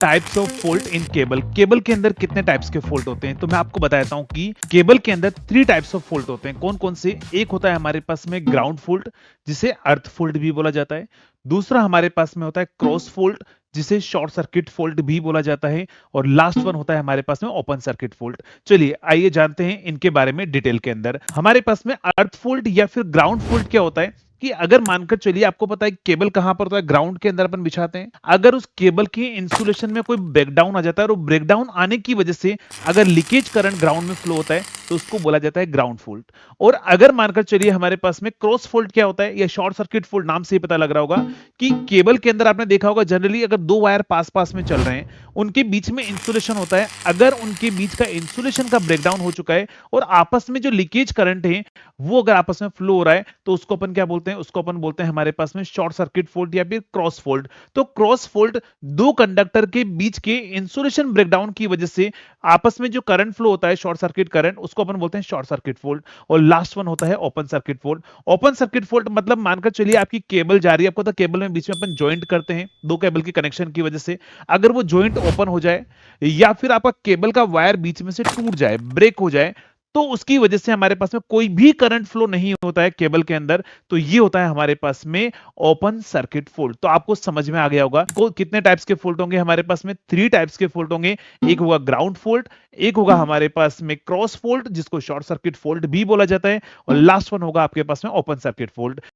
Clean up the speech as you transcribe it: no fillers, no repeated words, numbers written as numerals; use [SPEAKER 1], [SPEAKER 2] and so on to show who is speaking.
[SPEAKER 1] Types of fault in cable. Cable के अंदर कितने टाइप्स के फॉल्ट होते हैं तो मैं आपको बताता हूं कि केबल के अंदर 3 टाइप्स ऑफ फॉल्ट होते हैं। कौन कौन से? एक होता है हमारे पास में ग्राउंड फॉल्ट, जिसे अर्थ फॉल्ट भी बोला जाता है। दूसरा हमारे पास में होता है क्रॉस फॉल्ट, जिसे शॉर्ट सर्किट फॉल्ट भी बोला जाता है। और लास्ट वन होता है हमारे पास में ओपन सर्किट फॉल्ट। चलिए आइए जानते हैं इनके बारे में डिटेल के अंदर। हमारे पास में अर्थ फॉल्ट या फिर ग्राउंड फॉल्ट क्या होता है कि अगर मानकर चलिए आपको पता है केबल कहां पर होता है, ग्राउंड के अंदर अपन बिछाते हैं। अगर उस केबल की इंसुलेशन में कोई ब्रेकडाउन आ जाता है और ब्रेकडाउन आने की वजह से अगर लीकेज करंट ग्राउंड में फ्लो होता है तो उसको बोला जाता है ग्राउंड फॉल्ट। और अगर मानकर चलिए हमारे पास में क्रॉस फॉल्ट क्या होता है या शॉर्ट सर्किट फॉल्ट, नाम से ही पता लग रहा होगा कि केबल के अंदर आपने देखा होगा जनरली अगर दो वायर पास पास में चल रहे हैं, उनके बीच में इंसुलेशन होता है। अगर उनके बीच का इंसुलेशन का ब्रेकडाउन हो चुका है और आपस में जो लीकेज करंट है वो अगर आपस में फ्लो हो रहा है तो उसको अपन क्या बोलते हैं? उसको अपन बोलते हैं हमारे पास में शॉर्ट सर्किट फॉल्ट या फिर क्रॉस फॉल्ट। तो क्रॉस फॉल्ट दो कंडक्टर के बीच के इंसुलेशन ब्रेकडाउन की वजह से आपस में जो करंट फ्लो होता है, शॉर्ट सर्किट करंट, उसको अपन बोलते हैं शॉर्ट सर्किट फॉल्ट। और लास्ट वन होता है open circuit fault. Open circuit fault मतलब मानकर चलिए आपकी केबल जा रही है, आपको तो केबल में बीच में अपन ज्वाइंट करते हैं दो केबल के कनेक्शन की वजह से। अगर वो ज्वाइंट ओपन हो जाए या फिर आपका केबल का वायर बीच में से टूट जाए, ब्रेक हो जाए, तो उसकी वजह से हमारे पास में कोई भी करंट फ्लो नहीं होता है केबल के अंदर, तो ये होता है हमारे पास में ओपन सर्किट फॉल्ट। तो आपको समझ में आ गया होगा कितने टाइप्स के फॉल्ट होंगे हमारे पास में। 3 टाइप्स के फॉल्ट होंगे। एक होगा ग्राउंड फॉल्ट, एक होगा हमारे पास में क्रॉस फॉल्ट जिसको शॉर्ट सर्किट फॉल्ट भी बोला जाता है, और लास्ट वन होगा आपके पास में ओपन सर्किट फॉल्ट।